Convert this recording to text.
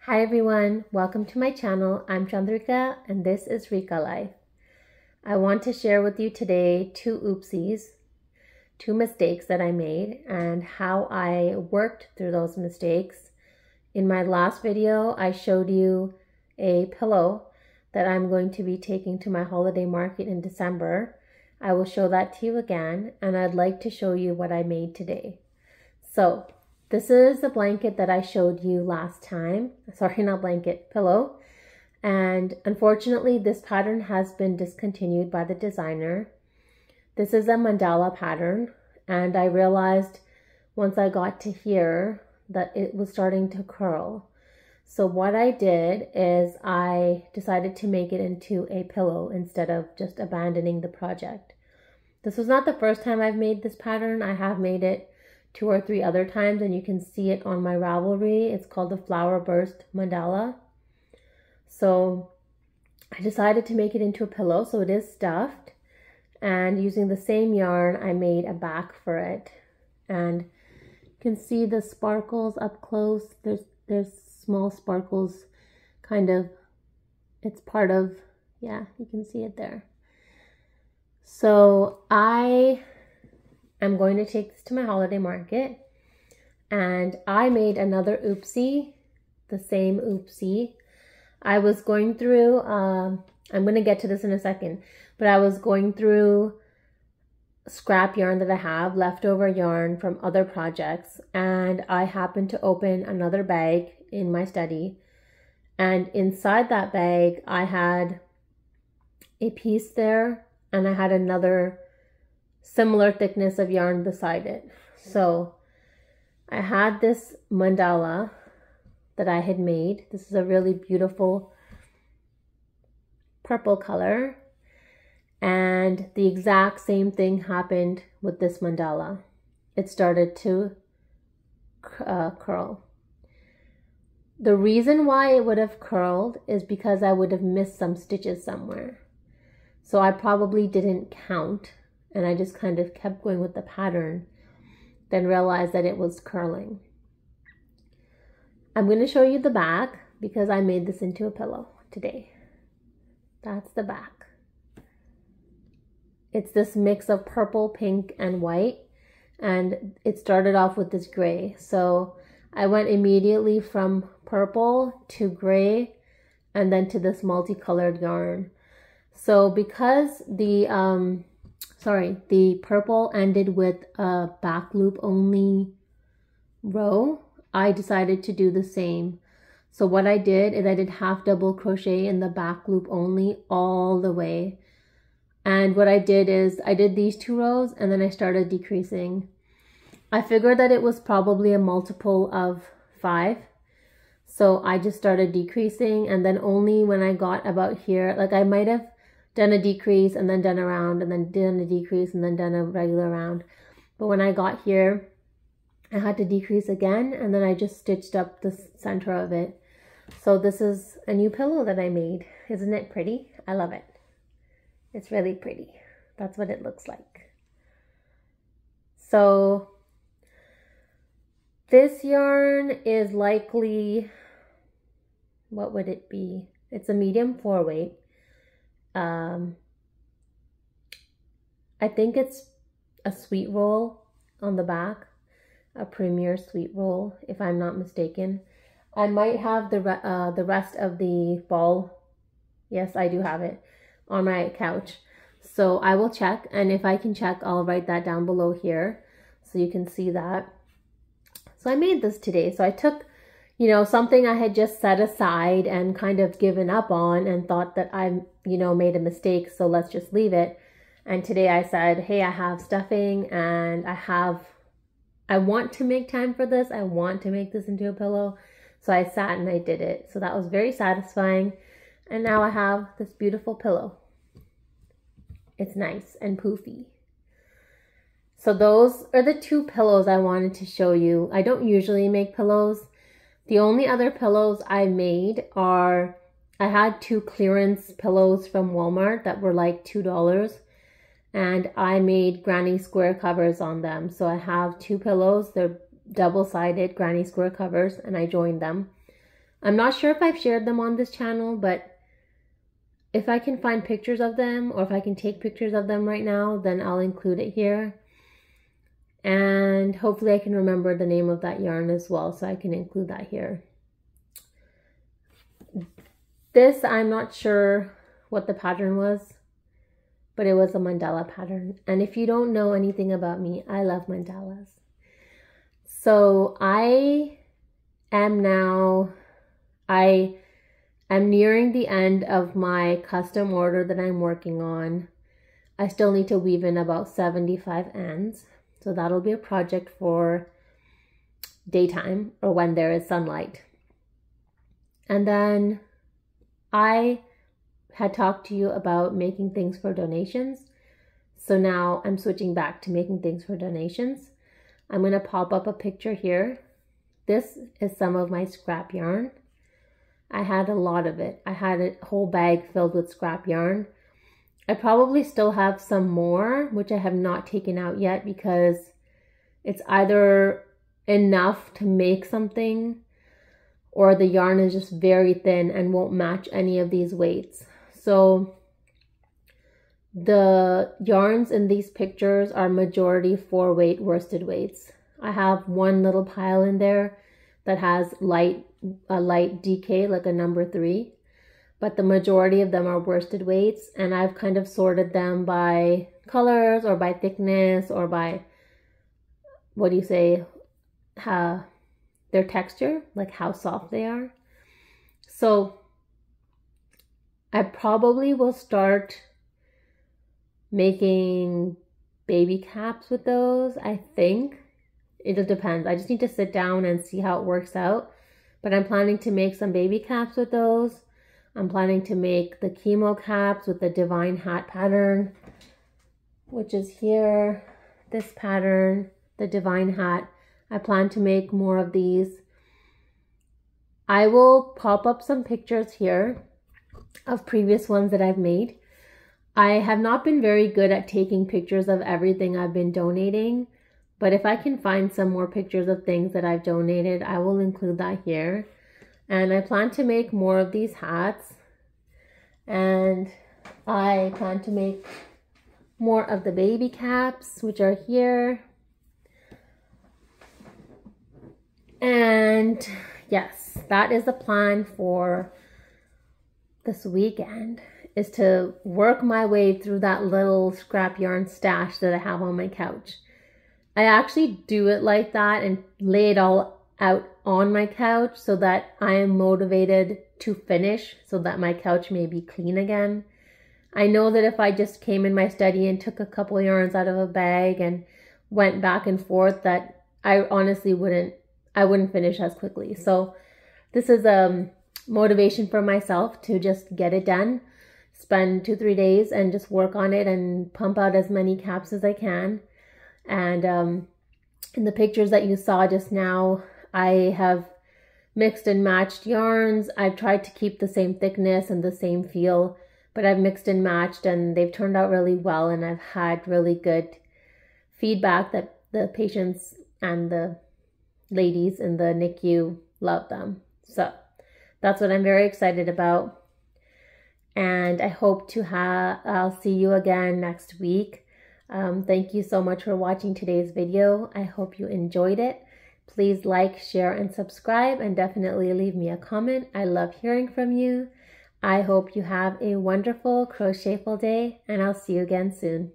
Hi everyone, welcome to my channel. I'm Chandrika and this is Rika Life. I want to share with you today two mistakes that I made and how I worked through those mistakes. In my last video, I showed you a pillow that I'm going to be taking to my holiday market in December. I will show that to you again, and I'd like to show you what I made today. So, this is the blanket that I showed you last time. Sorry, not blanket, pillow. And unfortunately, this pattern has been discontinued by the designer. This is a mandala pattern, and I realized once I got to here that it was starting to curl. So what I did is I decided to make it into a pillow instead of just abandoning the project. This was not the first time I've made this pattern. I have made it 2 or 3 other times, and you can see it on my Ravelry. It's called the Flower Burst Mandala. So I decided to make it into a pillow, so it is stuffed, and using the same yarn I made a back for it. And you can see the sparkles up close. There's small sparkles, kind of, it's part of, yeah, you can see it there. So I'm going to take this to my holiday market, and I made another oopsie, the same oopsie. I was going through, I'm going to get to this in a second, but I was going through scrap yarn that I have, leftover yarn from other projects, and I happened to open another bag in my study, and inside that bag I had a piece there, and I had another similar thickness of yarn beside it. So I had this mandala that I had made. This is a really beautiful purple color, and the exact same thing happened with this mandala. It started to curl. The reason why it would have curled is because I would have missed some stitches somewhere. So I probably didn't count, and I just kind of kept going with the pattern, then realized that it was curling. I'm going to show you the back because I made this into a pillow today. That's the back. It's this mix of purple, pink, and white, and it started off with this gray. So I went immediately from purple to gray and then to this multicolored yarn. So because the purple ended with a back loop only row, I decided to do the same. So what I did is I did half double crochet in the back loop only all the way. And what I did is I did these 2 rows and then I started decreasing. I figured that it was probably a multiple of 5. So I just started decreasing, and then only when I got about here, like I might have done a decrease and then done a round and then done a decrease and then done a regular round. But when I got here, I had to decrease again, and then I just stitched up the center of it. So this is a new pillow that I made. Isn't it pretty? I love it. It's really pretty. That's what it looks like. So this yarn is likely, what would it be? It's a medium 4-weight. I think it's a sweet roll on the back, a premier sweet roll, if I'm not mistaken. I might have the rest of the ball. Yes, I do have it on my couch. So I will check, and if I can check, I'll write that down below here so you can see that. So I made this today. So I took, you know, something I had just set aside and kind of given up on and thought that I, you know, made a mistake, so let's just leave it. And today I said, hey, I have stuffing and I want to make time for this. I want to make this into a pillow. So I sat and I did it. So that was very satisfying. And now I have this beautiful pillow. It's nice and poofy. So those are the 2 pillows I wanted to show you. I don't usually make pillows. The only other pillows I made are, I had 2 clearance pillows from Walmart that were like $2, and I made granny square covers on them. So I have 2 pillows. They're double-sided granny square covers, and I joined them. I'm not sure if I've shared them on this channel, but if I can find pictures of them, or if I can take pictures of them right now, then I'll include it here. And hopefully I can remember the name of that yarn as well, so I can include that here. This, I'm not sure what the pattern was, but it was a mandala pattern. And if you don't know anything about me, I love mandalas. So I am nearing the end of my custom order that I'm working on. I still need to weave in about 75 ends. So that'll be a project for daytime, or when there is sunlight. And then I had talked to you about making things for donations. So now I'm switching back to making things for donations. I'm going to pop up a picture here. This is some of my scrap yarn. I had a lot of it. I had a whole bag filled with scrap yarn. I probably still have some more, which I have not taken out yet because it's either enough to make something, or the yarn is just very thin and won't match any of these weights. So the yarns in these pictures are majority 4-weight worsted weights. I have one little pile in there that has a light DK, like a number 3. But the majority of them are worsted weights, and I've kind of sorted them by colors or by thickness or by, what do you say, their texture, like how soft they are. So I probably will start making baby caps with those. I think it depends. I just need to sit down and see how it works out. But I'm planning to make some baby caps with those. I'm planning to make the chemo caps with the divine hat pattern, which is here, this pattern, the divine hat. I plan to make more of these. I will pop up some pictures here of previous ones that I've made. I have not been very good at taking pictures of everything I've been donating, but if I can find some more pictures of things that I've donated, I will include that here. And I plan to make more of these hats, and I plan to make more of the baby caps, which are here. And yes, that is the plan for this weekend, is to work my way through that little scrap yarn stash that I have on my couch. I actually do it like that and lay it all out on my couch so that I am motivated to finish, so that my couch may be clean again. I know that if I just came in my study and took a couple yarns out of a bag and went back and forth, that I honestly wouldn't finish as quickly. So this is a motivation for myself to just get it done, spend 2-3 days and just work on it and pump out as many caps as I can. And in the pictures that you saw just now, I have mixed and matched yarns. I've tried to keep the same thickness and the same feel, but I've mixed and matched and they've turned out really well, and I've had really good feedback that the patients and the ladies in the NICU love them. So that's what I'm very excited about. And I hope to I'll see you again next week. Thank you so much for watching today's video. I hope you enjoyed it. Please like, share, and subscribe, and definitely leave me a comment. I love hearing from you. I hope you have a wonderful crochetful day, and I'll see you again soon.